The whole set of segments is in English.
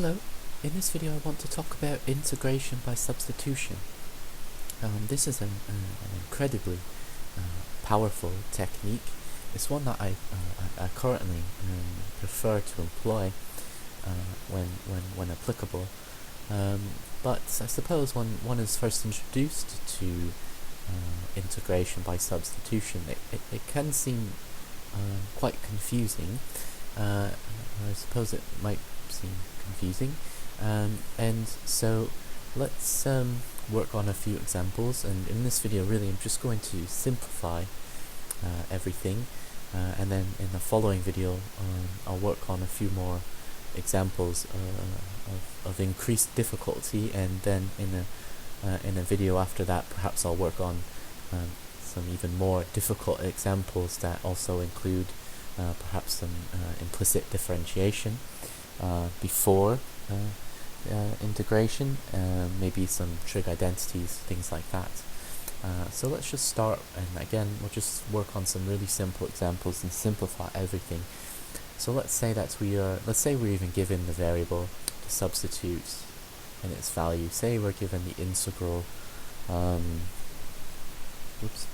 Hello, in this video I want to talk about integration by substitution. This is an incredibly powerful technique. It's one that I currently prefer to employ when applicable. But I suppose when one is first introduced to integration by substitution, it can seem quite confusing. I suppose it might seem confusing, and so let's work on a few examples, and in this video really I'm just going to simplify everything, and then in the following video I'll work on a few more examples of increased difficulty, and then in a video after that perhaps I'll work on some even more difficult examples that also include perhaps some implicit differentiation before integration, maybe some trig identities, things like that. So let's just start, and again we'll just work on some really simple examples and simplify everything. So let's say that let's say we're even given the variable to substitute in its value. Say we're given the integral,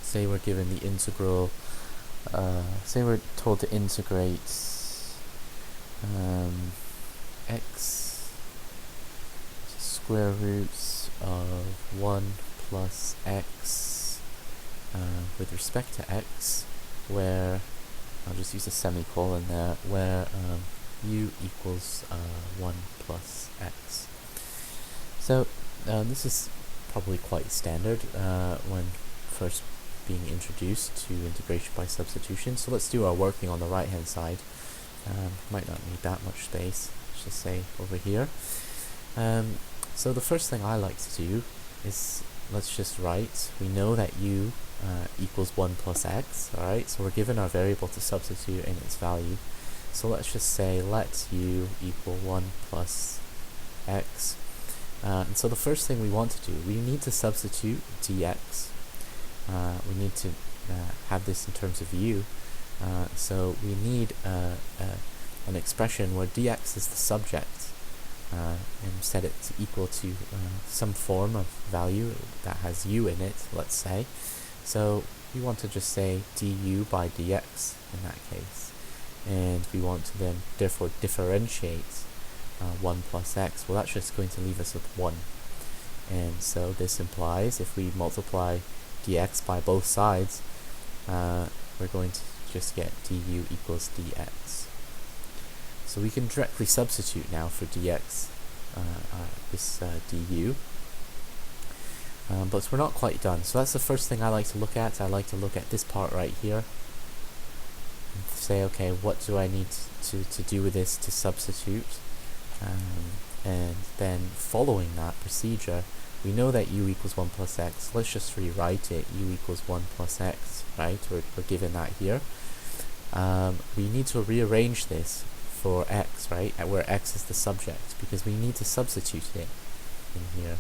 say we're given the integral, say we're told to integrate x square roots of 1 plus x with respect to x, where I'll just use a semicolon there, where u equals 1 plus x. So this is probably quite standard when first being introduced to integration by substitution. So let's do our working on the right hand side. Might not need that much space, let's just say over here. So the first thing I like to do is, let's just write, we know that u equals 1 plus x, alright, so we're given our variable to substitute in its value. So let's just say let u equal 1 plus x. And so the first thing we want to do, we need to substitute dx. We need to have this in terms of u. So we need an expression where dx is the subject, and set it to equal to some form of value that has u in it, let's say. So we want to just say du by dx in that case, and we want to then therefore differentiate 1 plus x. Well, that's just going to leave us with 1, and so this implies if we multiply dx by both sides, we're going to just get du equals dx. So we can directly substitute now for dx, this du, but we're not quite done. So that's the first thing I like to look at. I like to look at this part right here and say, okay, what do I need to do with this to substitute? And then following that procedure, we know that u equals 1 plus x. Let's just rewrite it, u equals 1 plus x, right? We're given that here. We need to rearrange this for x, right, where x is the subject, because we need to substitute it in here.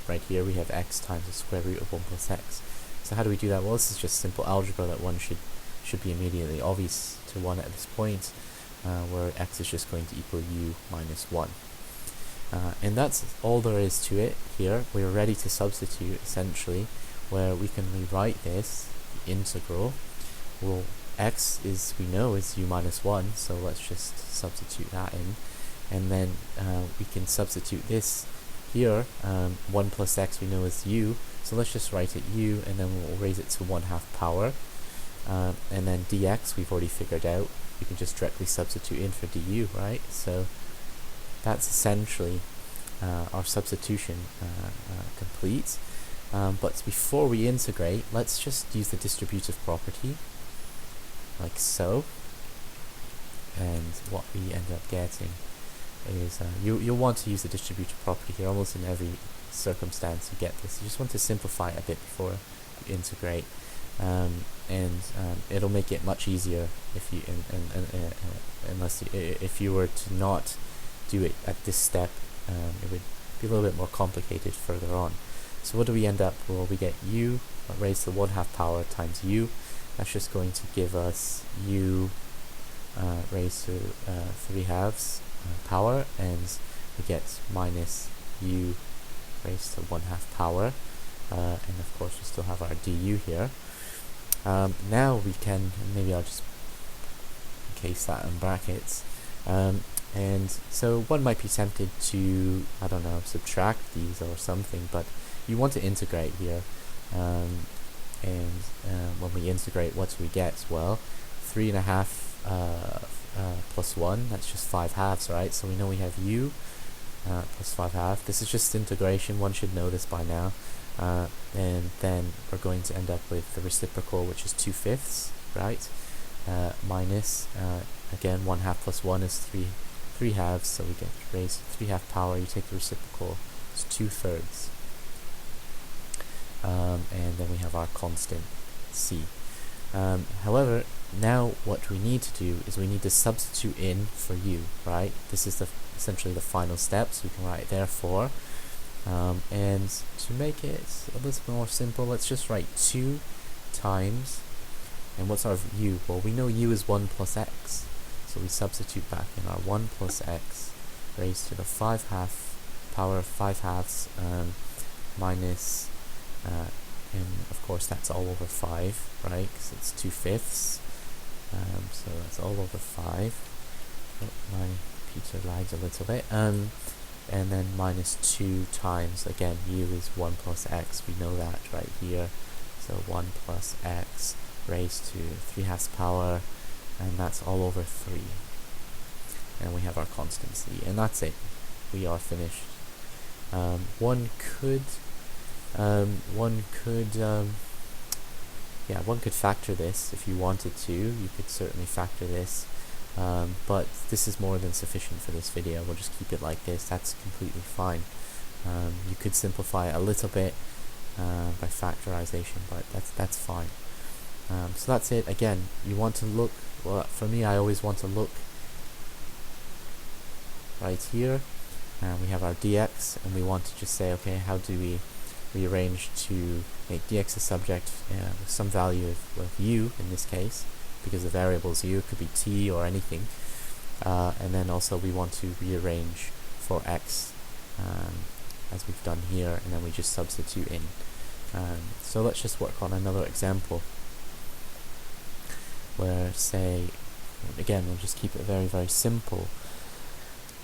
Right here we have x times the square root of 1 plus x. So how do we do that? Well, this is just simple algebra that one should be immediately obvious to one at this point, where x is just going to equal u minus 1. And that's all there is to it here. We're ready to substitute, essentially, where we can rewrite this integral. Well, x is, we know, is u minus 1, so let's just substitute that in, and then we can substitute this here. 1 plus x we know is u, so let's just write it u, and then we'll raise it to 1/2 power, and then dx we've already figured out. We can just directly substitute in for du, right? So that's essentially our substitution complete. But before we integrate, let's just use the distributive property, like so. And what we end up getting is, you'll want to use the distributive property here almost in every circumstance you get this. You just want to simplify it a bit before you integrate. It'll make it much easier if you if you were to not do it at this step. It would be a little bit more complicated further on. So what do we end up? Well, we get u raised to the 1/2 power times u. That's just going to give us u raised to 3 halves power, and we get minus u raised to 1/2 power, and of course we still have our du here. Now we can, maybe I'll just encase that in brackets, and so one might be tempted to, I don't know, subtract these or something, but you want to integrate here, and when we integrate, what do we get? Well, 3.5 plus 1, that's just 5 halves, right? So we know we have u plus 5 halves. This is just integration, one should know this by now. And then we're going to end up with the reciprocal, which is 2/5, right? Minus, again, 1/2 plus 1 is 3 halves, so we get raised to 3/2 power. You take the reciprocal, it's 2/3. And then we have our constant c. However, now what we need to do is we need to substitute in for u, right? This is essentially the final step, so we can write therefore. And to make it a little bit more simple, let's just write 2 times, and what's our u? Well, we know u is 1 plus x, so we substitute back in our 1 plus x raised to the 5/2 power of 5 halves, minus, and of course that's all over 5, right, because it's 2/5, so that's all over 5. Oh, my computer lags a little bit. And then minus 2 times, again, u is 1 plus x, we know that right here, so 1 plus x raised to 3/2 power, and that's all over 3. And we have our constant c, and that's it. We are finished. One could factor this if you wanted to. You could certainly factor this. But this is more than sufficient for this video. We'll just keep it like this. That's completely fine. You could simplify it a little bit by factorization, but that's fine. So that's it. Again, you want to look, well, for me, I always want to look right here, and we have our dx, and we want to just say, okay, how do we rearrange to make dx a subject with some value of u in this case, because the variable is u, it could be t or anything, and then also we want to rearrange for x, as we've done here, and then we just substitute in. So let's just work on another example where, say, again, we'll just keep it very, very simple.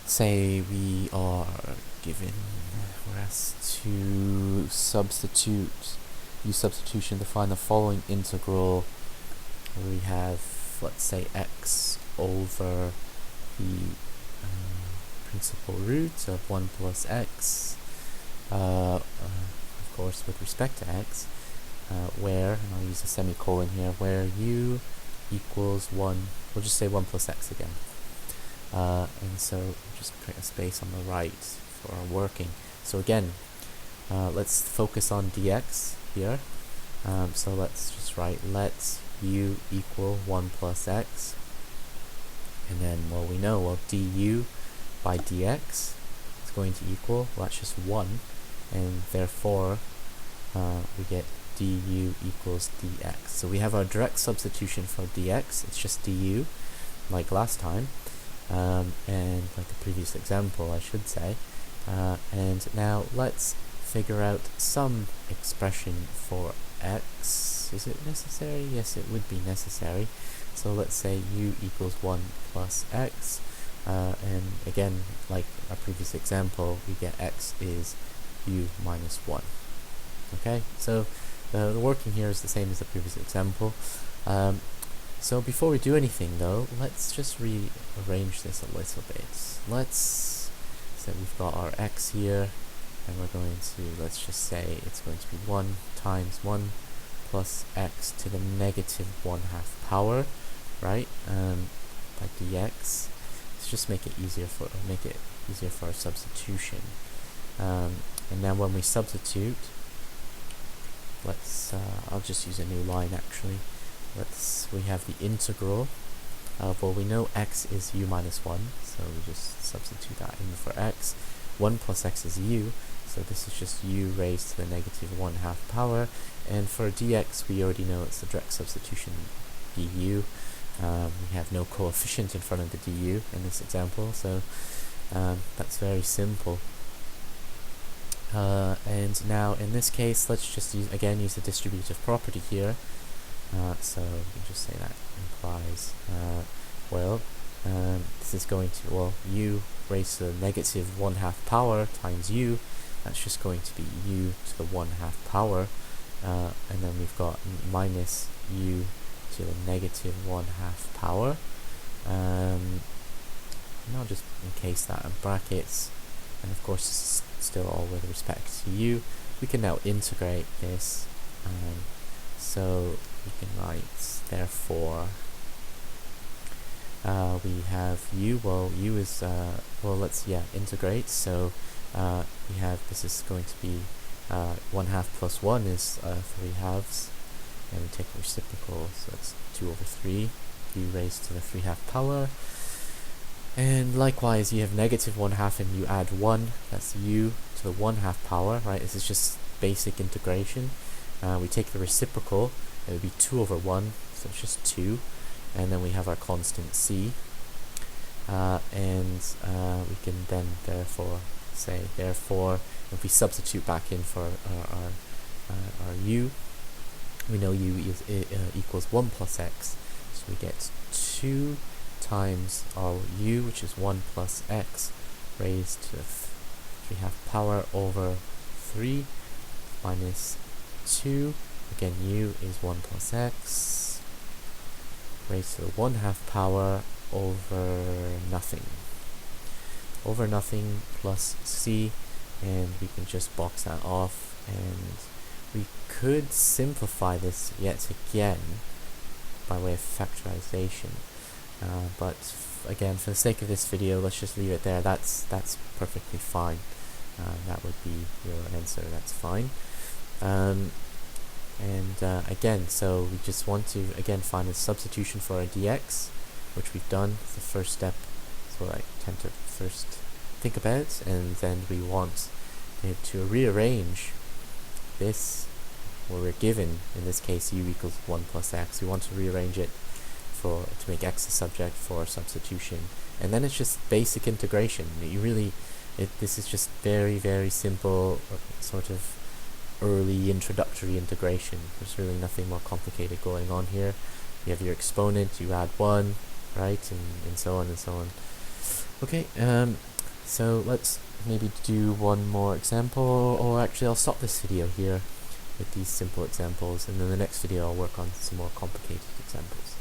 Say we are given, we're asked to use substitution to find the following integral. We have, let's say, x over the principal root of 1 plus x, of course with respect to x, where, and I'll use a semicolon here, where u equals 1, we'll just say 1 plus x again. And so just create a space on the right for our working. So again, let's focus on dx here. So let's just write let u equal 1 plus x, and then, well, we know, well, du by dx is going to equal, well, that's just 1, and therefore we get du equals dx. So we have our direct substitution for dx, it's just du, like last time, and like the previous example, I should say. And now let's figure out some expression for x. Is it necessary? Yes, it would be necessary. So let's say u equals 1 plus x, and again, like our previous example, we get x is u minus 1. Okay, so the working here is the same as the previous example. So before we do anything though, let's just rearrange this a little bit. Let's say we've got our x here, and we're going to, let's just say it's going to be 1 times 1 plus x to the negative 1/2 power, right? By dx. Let's just make it easier for our substitution. And then when we substitute, let's I'll just use a new line actually. We have the integral of, well, we know x is u minus 1, so we just substitute that in for x. 1 plus x is u, so this is just u raised to the negative 1/2 power, and for dx we already know it's the direct substitution du, We have no coefficient in front of the du in this example, so that's very simple. And now in this case, let's just use the distributive property here. So we can just say that implies, this is going to, u raised to the negative 1/2 power times u, that's just going to be u to the 1/2 power, and then we've got minus u to the negative 1/2 power. And I'll just encase that in brackets, and of course this is still all with respect to u. We can now integrate this, so we can write, therefore, we have u, u is, let's integrate, so we have, this is going to be 1/2 plus 1 is 3/2, and we take the reciprocal, so it's 2/3, u raised to the 3/2 power. And likewise, you have negative 1/2 and you add 1, that's u to the 1/2 power, right? This is just basic integration. We take the reciprocal, it would be 2/1, so it's just 2. And then we have our constant c. We can then therefore say, if we substitute back in for our u, we know u is equals 1 plus x. So we get 2 times our u, which is 1 plus x, raised to the 3/2 power over 3 minus 2. Again, u is 1 plus x, raised to the 1/2 power over nothing. Over nothing plus c, and we can just box that off, and we could simplify this yet again by way of factorization. But again, for the sake of this video, let's just leave it there. That's perfectly fine. That would be your answer. That's fine. Again, so we just want to find a substitution for our dx, which we've done. It's the first step. So I tend to first think about it, and then we want to rearrange this, where we're given, in this case, u equals 1 plus x. We want to rearrange it to make x the subject for substitution, and then it's just basic integration. This is just very, very simple, sort of early introductory integration. There's really nothing more complicated going on here. You have your exponent, you add 1, right, and so on and so on. Okay, so let's maybe do one more example, or actually I'll stop this video here with these simple examples, and then the next video I'll work on some more complicated examples.